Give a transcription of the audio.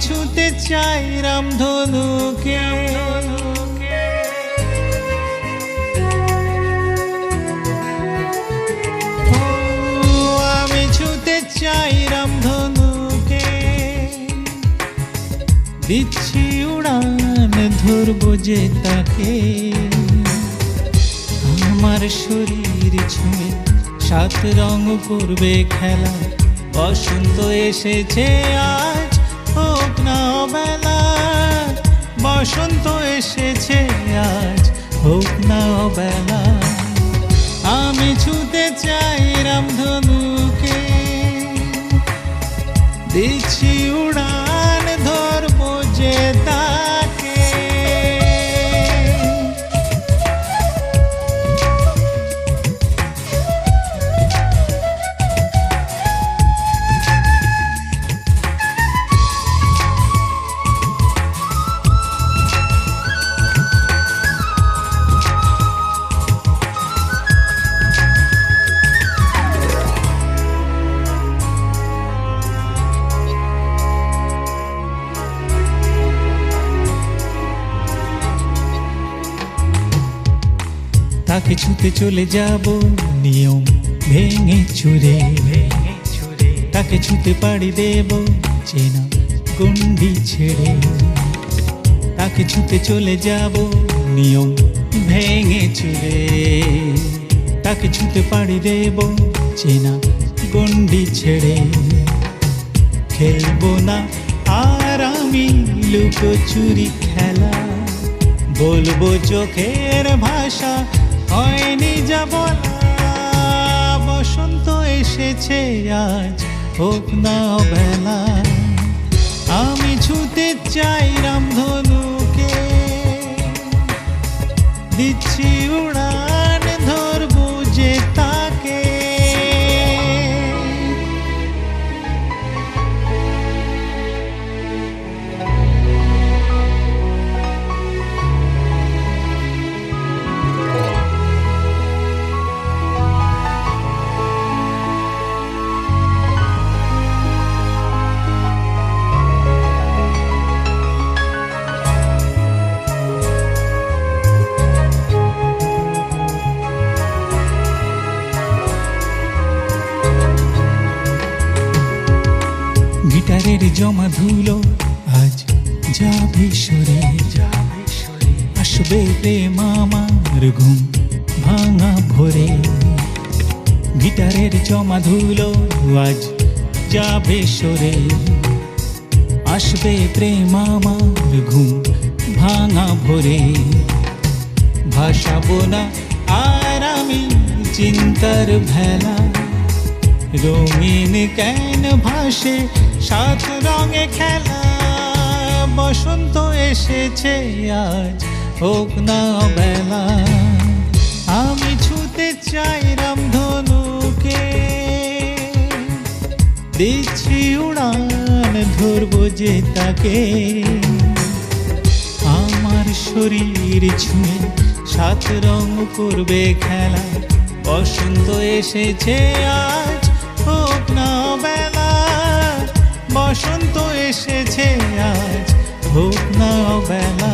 ছুতে চাই রামধনুকে, আমি ছুতে চাই রামধনুকে, দিচ্ছি উড়ান ধরবো যে তাকে। আমার শরীর ছুঁয়ে সাত রং করবে খেলা, বসন্ত এসেছে আজ হোক না বেলা, বসন্ত এসেছে আজ হোক না বেলা। আমি ছুতে চাই রামধনুকে, দিচ্ছি উড়ান ধরবো যে তাকে। তাকে ছুতে চলে যাব নিয়ম ভেঙে চুরে, তাকে ছুতে পাড়ি দেব চেনা গণ্ডি ছেড়ে। তাকে ছুতে চলে যাব নিয়ম ভেঙে চুরে, তাকে ছুতে পাড়ি দেব চেনা গণ্ডি ছেড়ে। খেলবো না আর আমি লুকোচুরি খেলা, বলবো চোখের ভাষা হয়নি যা বলা। বসন্ত এসেছে আজ হোক না বেলা, আমি ছুতে চাই রামধনুকে, দিচ্ছি উড়ান ধরবো যে তাকে। গিটারের জমা ধুলো আজ যাবে সরে, আসবে প্রেম আমার ঘুম ভাঙা ভোরে। গিটারের জমা ধুলো আজ যাবে সরে, আসবে প্রেম আমার ঘুম ভাঙা ভোরে। ভাসাবো না আর আমি চিন্তার ভেলা, রঙিন কেন ভাসে সাত রঙে খেলা। বসন্ত এসেছে আজ হোক না বেলা, আমি ছুতে চাই রামধনুকে, দিচ্ছি উড়ান ধরবো যে তাকে। আমার শরীর ছুঁয়ে সাত রং করবে খেলা, বসন্ত এসেছে আজ হোক না বেলা, বসন্ত এসেছে আজ হোক না বেলা।